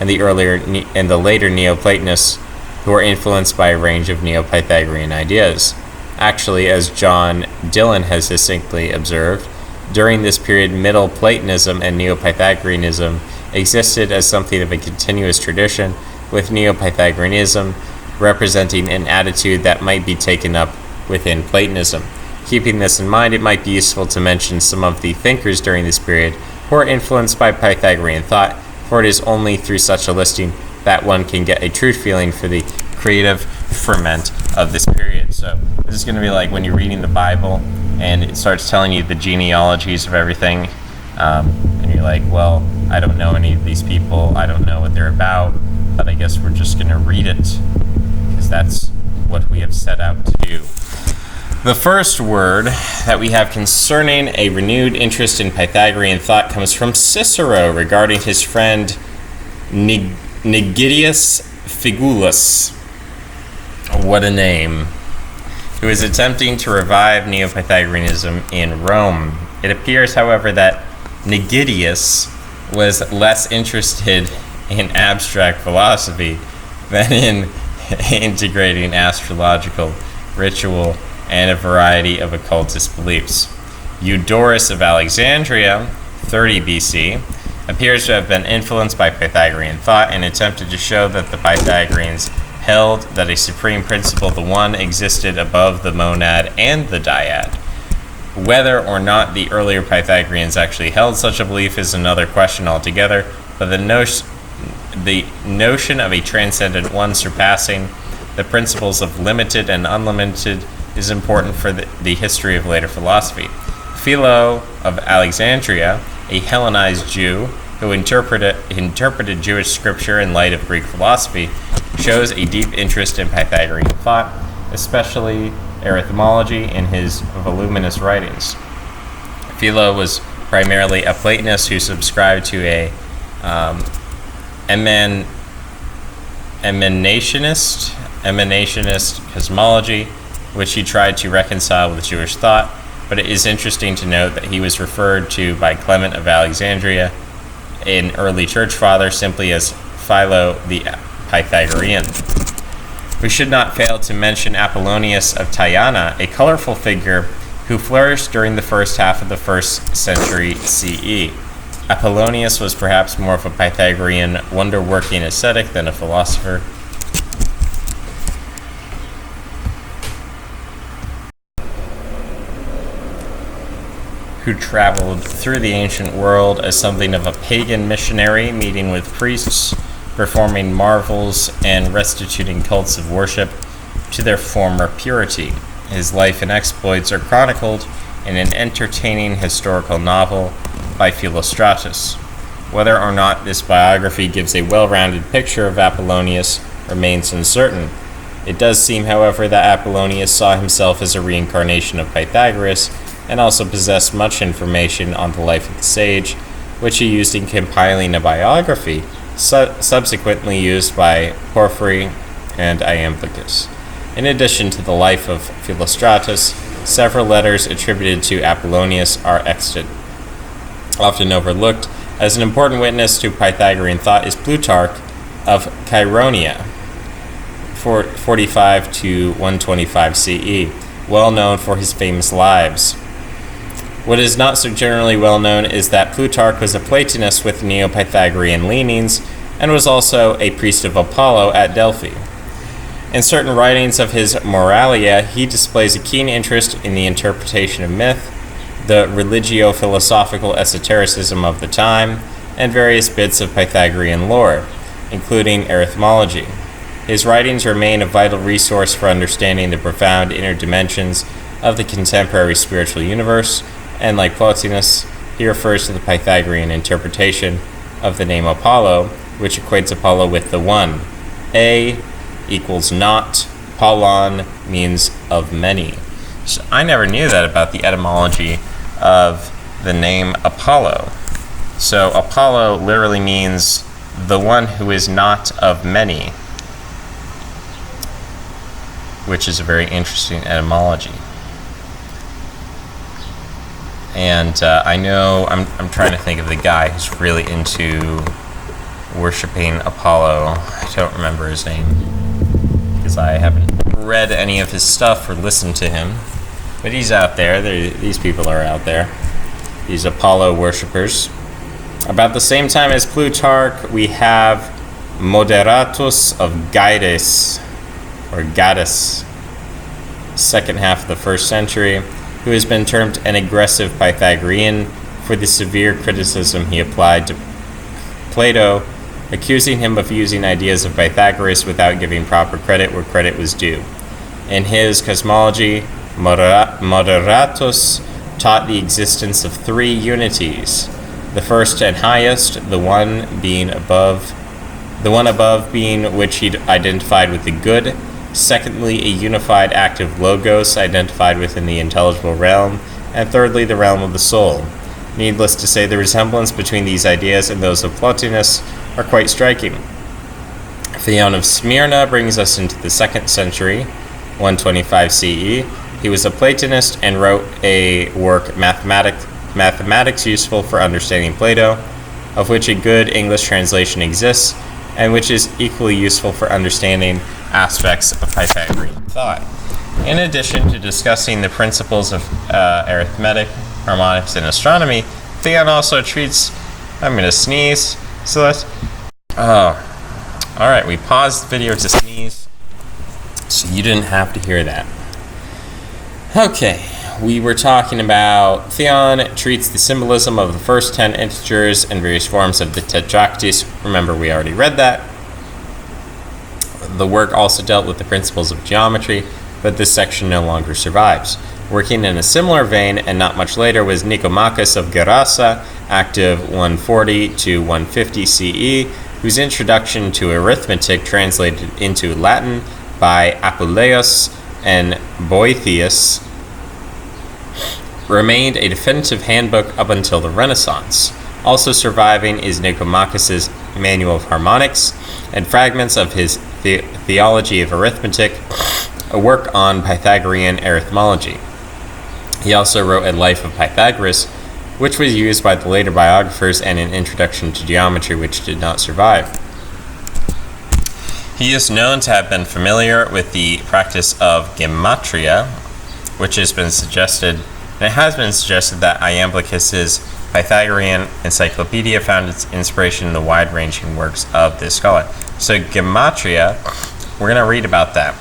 and the later Neoplatonists, who were influenced by a range of Neo-Pythagorean ideas. Actually, as John Dillon has succinctly observed, during this period, Middle Platonism and Neo-Pythagoreanism existed as something of a continuous tradition, with Neo-Pythagoreanism representing an attitude that might be taken up within Platonism. Keeping this in mind, it might be useful to mention some of the thinkers during this period who are influenced by Pythagorean thought, for it is only through such a listing that one can get a true feeling for the creative ferment of this period. So this is going to be like when you're reading the Bible and it starts telling you the genealogies of everything, and you're like, well, I don't know any of these people, I don't know what they're about, but I guess we're just going to read it, because that's what we have set out to do. The first word that we have concerning a renewed interest in Pythagorean thought comes from Cicero regarding his friend Nigidius Figulus, what a name, who is attempting to revive Neo-Pythagoreanism in Rome. It appears, however, that Nigidius was less interested in abstract philosophy than in integrating astrological ritual and a variety of occultist beliefs. Eudorus of Alexandria, 30 BC, appears to have been influenced by Pythagorean thought and attempted to show that the Pythagoreans held that a supreme principle, the one, existed above the monad and the dyad. Whether or not the earlier Pythagoreans actually held such a belief is another question altogether, but the notion of a transcendent one surpassing the principles of limited and unlimited is important for the history of later philosophy. Philo of Alexandria, a Hellenized Jew who interpreted Jewish scripture in light of Greek philosophy, shows a deep interest in Pythagorean thought, especially arithmetic, in his voluminous writings. Philo was primarily a Platonist who subscribed to a emanationist cosmology, which he tried to reconcile with Jewish thought, but it is interesting to note that he was referred to by Clement of Alexandria, an early church father, simply as Philo the Pythagorean. We should not fail to mention Apollonius of Tyana, a colorful figure who flourished during the first half of the 1st century CE. Apollonius was perhaps more of a Pythagorean wonder-working ascetic than a philosopher. Who traveled through the ancient world as something of a pagan missionary, meeting with priests, performing marvels, and restituting cults of worship to their former purity. His life and exploits are chronicled in an entertaining historical novel by Philostratus. Whether or not this biography gives a well-rounded picture of Apollonius remains uncertain. It does seem, however, that Apollonius saw himself as a reincarnation of Pythagoras, and also possessed much information on the life of the sage, which he used in compiling a biography, subsequently used by Porphyry and Iamblichus. In addition to the life of Philostratus, several letters attributed to Apollonius are extant. Often overlooked as an important witness to Pythagorean thought is Plutarch of Cheironeia, 45 to 125 CE, well known for his famous lives. What is not so generally well known is that Plutarch was a Platonist with Neo-Pythagorean leanings and was also a priest of Apollo at Delphi. In certain writings of his Moralia, he displays a keen interest in the interpretation of myth, the religio-philosophical esotericism of the time, and various bits of Pythagorean lore, including arithmology. His writings remain a vital resource for understanding the profound inner dimensions of the contemporary spiritual universe, and like Plotinus, he refers to the Pythagorean interpretation of the name Apollo, which equates Apollo with the one. A equals not, Pollon means of many. So I never knew that about the etymology of the name Apollo. So Apollo literally means the one who is not of many, which is a very interesting etymology. And I know, I'm trying to think of the guy who's really into worshiping Apollo. I don't remember his name because I haven't read any of his stuff or listened to him. But he's out there. These people are out there. These Apollo worshippers. About the same time as Plutarch, we have Moderatus of Gades, or Gades, second half of the 1st century, who has been termed an aggressive Pythagorean for the severe criticism he applied to Plato, accusing him of using ideas of Pythagoras without giving proper credit where credit was due. In his Cosmology, Moderatus taught the existence of 3 unities, the first and highest, the one above being which he identified with the good, secondly a unified active logos identified within the intelligible realm, and thirdly the realm of the soul. Needless to say, the resemblance between these ideas and those of Plotinus are quite striking. Theon of Smyrna brings us into the 2nd century, 125 CE. He was a Platonist and wrote a work, Mathematics Useful for Understanding Plato, of which a good English translation exists, and which is equally useful for understanding aspects of Pythagorean thought. In addition to discussing the principles of arithmetic, harmonics, and astronomy, Theon also treats... I'm going to sneeze, so let's... Alright, we paused the video to sneeze, so you didn't have to hear that. Okay, we were talking about Theon treats the symbolism of the first 10 integers and various forms of the tetractys. Remember, we already read that. The work also dealt with the principles of geometry, but this section no longer survives. Working in a similar vein, and not much later, was Nicomachus of Gerasa, active 140 to 150 CE, whose introduction to arithmetic, translated into Latin by Apuleius and Boethius, remained a definitive handbook up until the Renaissance. Also surviving is Nicomachus's Manual of Harmonics and fragments of his Theology of Arithmetic, a work on Pythagorean arithmology. He also wrote a Life of Pythagoras, which was used by the later biographers, and an Introduction to Geometry, which did not survive. He is known to have been familiar with the practice of gematria, which has been suggested, and it has been suggested that Iamblichus's Pythagorean Encyclopedia found its inspiration in the wide-ranging works of this scholar. So gematria, we're going to read about that.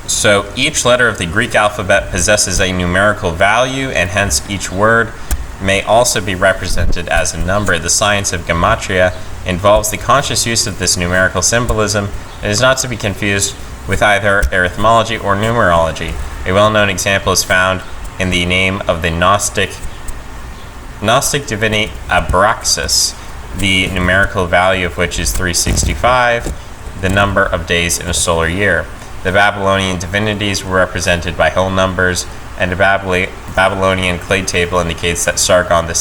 So each letter of the Greek alphabet possesses a numerical value, and hence each word may also be represented as a number. The science of gematria involves the conscious use of this numerical symbolism and is not to be confused with either arithmology or numerology. A well-known example is found in the name of the Gnostic divinity Abraxas, the numerical value of which is 365, the number of days in a solar year. The Babylonian divinities were represented by whole numbers, and the Babylonian clay table indicates that Sargon II,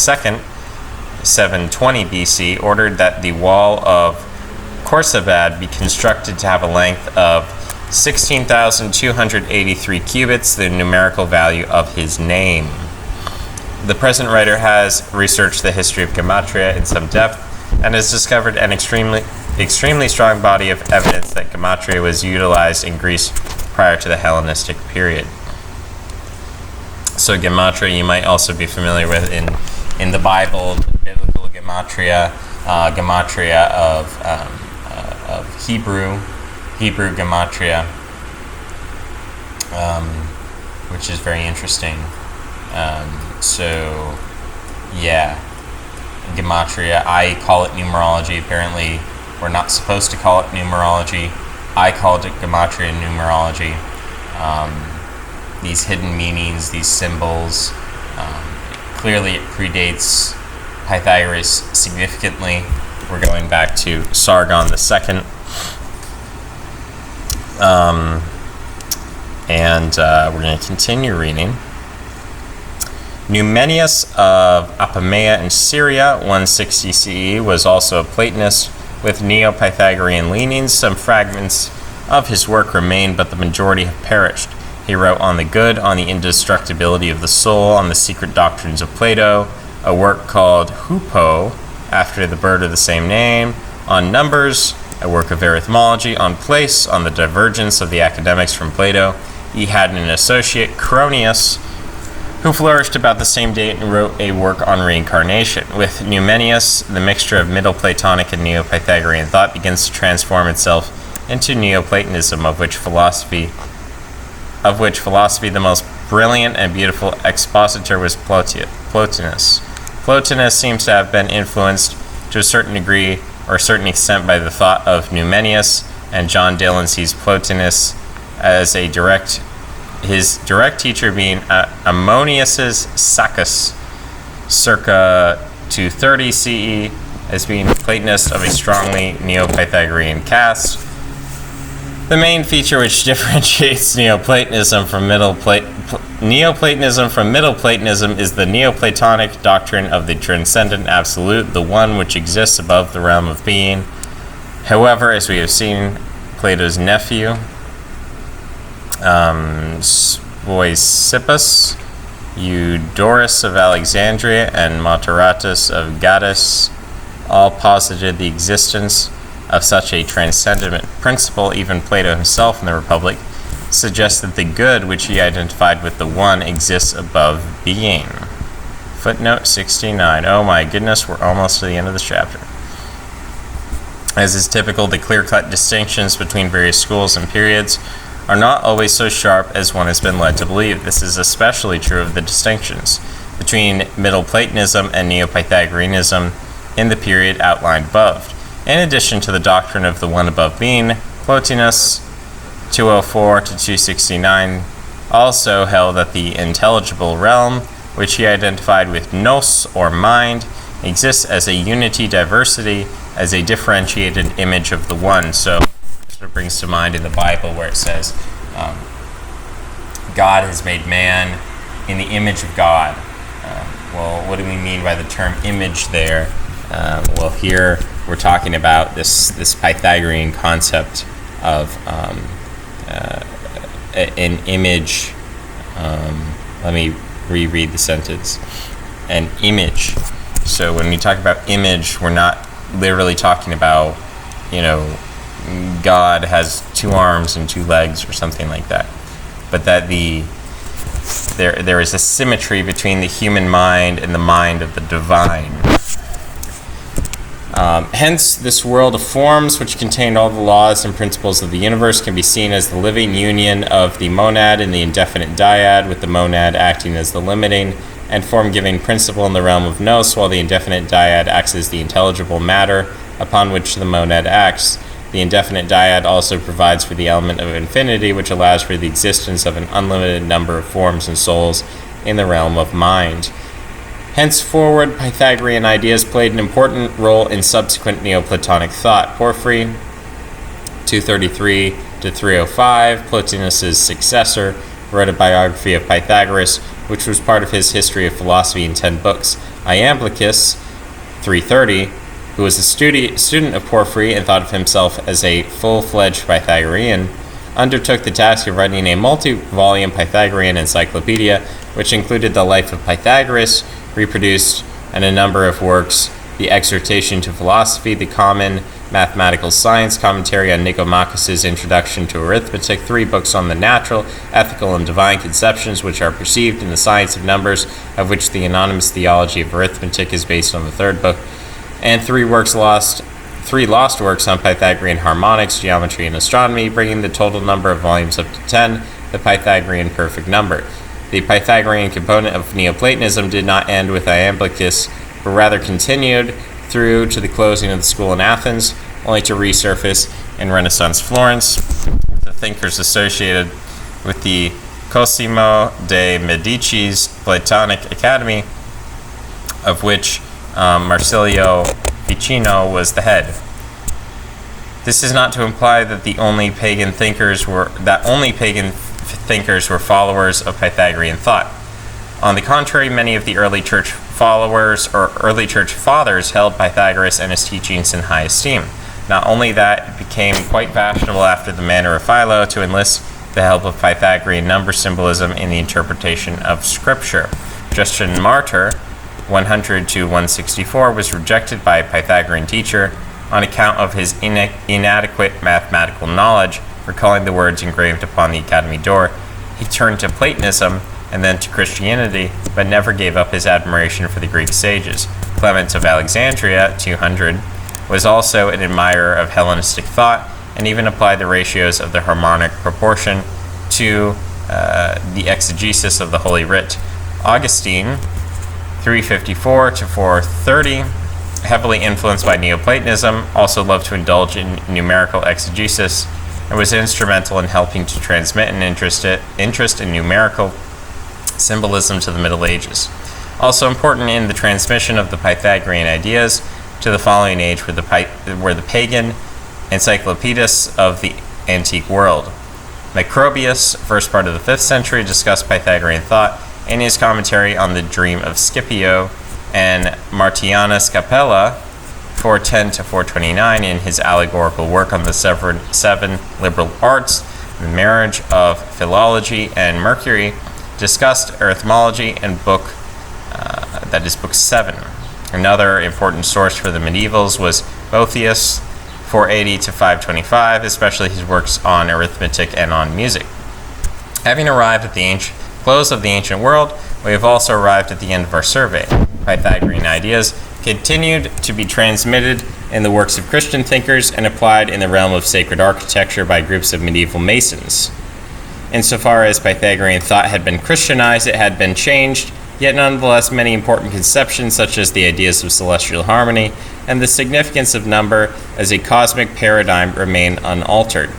720 BC, ordered that the wall of Khorsabad be constructed to have a length of 16,283 cubits, the numerical value of his name. The present writer has researched the history of Gematria in some depth and has discovered an extremely strong body of evidence that Gematria was utilized in Greece prior to the Hellenistic period. So Gematria you might also be familiar with in the Bible, the biblical Gematria, Gematria of Hebrew Gematria, which is very interesting. So, yeah, Gematria, I call it numerology. Apparently, we're not supposed to call it numerology. I called it Gematria numerology. These hidden meanings, these symbols, clearly it predates Pythagoras significantly. We're going back to Sargon II. We're going to continue reading. Numenius of Apamea in Syria, 160 CE, was also a Platonist with Neo-Pythagorean leanings. Some fragments of his work remain, but the majority have perished. He wrote on the good, on the indestructibility of the soul, on the secret doctrines of Plato, a work called Huppo, after the bird of the same name, on numbers, a work of arithmology, on place, on the divergence of the academics from Plato. He had an associate, Cronius, who flourished about the same date and wrote a work on reincarnation. With Numenius, the mixture of Middle Platonic and Neo-Pythagorean thought begins to transform itself into Neoplatonism, of which philosophy the most brilliant and beautiful expositor was Plotinus. Plotinus seems to have been influenced to a certain degree or a certain extent by the thought of Numenius, and John Dillon sees Plotinus as his direct teacher being Ammonius's Saccus, circa 230 CE, as being a Platonist of a strongly Neo-Pythagorean cast. The main feature which differentiates Neoplatonism from Middle Platonism is the Neoplatonic doctrine of the transcendent absolute, the one which exists above the realm of being. However, as we have seen, Plato's nephew, Speusippus, Eudorus of Alexandria, and Motaratus of Gades all posited the existence of such a transcendent principle. Even Plato himself in the Republic suggests that the good, which he identified with the one, exists above being. Footnote 69. Oh my goodness, we're almost to the end of this chapter. As is typical, the clear-cut distinctions between various schools and periods are not always so sharp as one has been led to believe. This is especially true of the distinctions between Middle Platonism and Neo-Pythagoreanism in the period outlined above. In addition to the doctrine of the one above being, Plotinus, 204 to 269, also held that the intelligible realm, which he identified with nous, or mind, exists as a unity diversity, as a differentiated image of the one. So it brings to mind in the Bible where it says, God has made man in the image of God. Well, what do we mean by the term image there? Well, here we're talking about this Pythagorean concept of an image. Let me reread the sentence. An image. So when we talk about image, we're not literally talking about, God has 2 arms and 2 legs or something like that, but that there is a symmetry between the human mind and the mind of the divine. Hence, this world of forms, which contained all the laws and principles of the universe, can be seen as the living union of the monad and the indefinite dyad, with the monad acting as the limiting and form-giving principle in the realm of nous, while the indefinite dyad acts as the intelligible matter upon which the monad acts. The indefinite dyad also provides for the element of infinity, which allows for the existence of an unlimited number of forms and souls in the realm of mind. Henceforward, Pythagorean ideas played an important role in subsequent Neoplatonic thought. Porphyry, 233 to 305, Plotinus's successor, wrote a biography of Pythagoras, which was part of his history of philosophy in 10 books. Iamblichus, 330, who was a student of Porphyry and thought of himself as a full-fledged Pythagorean, undertook the task of writing a multi-volume Pythagorean encyclopedia, which included the life of Pythagoras, reproduced in a number of works: the Exhortation to Philosophy, the Common Mathematical Science, Commentary on Nicomachus's Introduction to Arithmetic, 3 books on the natural, ethical, and divine conceptions which are perceived in the science of numbers, of which the Anonymous Theology of Arithmetic is based on the 3rd book, and 3 lost works on Pythagorean harmonics, geometry, and astronomy, bringing the total number of volumes up to 10, the Pythagorean perfect number. The Pythagorean component of Neoplatonism did not end with Iamblichus, but rather continued through to the closing of the school in Athens, only to resurface in Renaissance Florence, with the thinkers associated with the Cosimo de' Medici's Platonic Academy, of which Marsilio Ficino was the head. This is not to imply that only pagan thinkers were followers of Pythagorean thought. On the contrary, many of the early church followers or early church fathers held Pythagoras and his teachings in high esteem. Not only that, it became quite fashionable after the manner of Philo to enlist the help of Pythagorean number symbolism in the interpretation of Scripture. Justin Martyr, 100 to 164, was rejected by a Pythagorean teacher on account of his inadequate mathematical knowledge. Recalling the words engraved upon the academy door, he turned to Platonism and then to Christianity, but never gave up his admiration for the Greek sages. Clement of Alexandria, 200, was also an admirer of Hellenistic thought and even applied the ratios of the harmonic proportion to the exegesis of the Holy Writ. Augustine, 354 to 430, heavily influenced by Neoplatonism, also loved to indulge in numerical exegesis and was instrumental in helping to transmit an interest in numerical symbolism to the Middle Ages. Also important in the transmission of the Pythagorean ideas to the following age were the pagan encyclopedists of the antique world. Macrobius, first part of the 5th century, discussed Pythagorean thought in his commentary on the Dream of Scipio, and Martianus Capella, 410 to 429, in his allegorical work on the seven liberal arts, the marriage of philology and Mercury, discussed arithmology and book 7. Another important source for the medievals was Boethius, 480 to 525, especially his works on arithmetic and on music. Having arrived at the close of the ancient world, we have also arrived at the end of our survey. Pythagorean ideas continued to be transmitted in the works of Christian thinkers and applied in the realm of sacred architecture by groups of medieval masons. Insofar as Pythagorean thought had been Christianized, it had been changed, yet nonetheless many important conceptions such as the ideas of celestial harmony and the significance of number as a cosmic paradigm remain unaltered.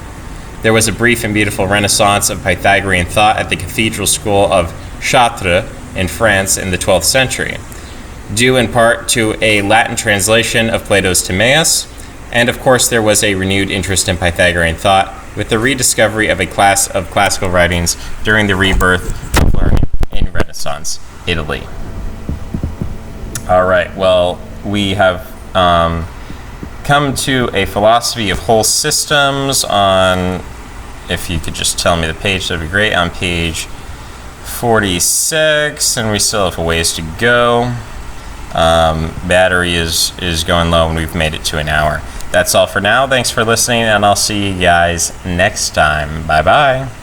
There was a brief and beautiful renaissance of Pythagorean thought at the cathedral school of Chartres in France in the 12th century, due in part to a Latin translation of Plato's Timaeus, and of course there was a renewed interest in Pythagorean thought with the rediscovery of a class of classical writings during the rebirth of learning in Renaissance Italy. All right, well, we have come to a philosophy of whole systems on, if you could just tell me the page, that'd be great, on page 46, and we still have a ways to go. Battery is going low, and we've made it to an hour. That's all for now. Thanks for listening, and I'll see you guys next time. Bye-bye.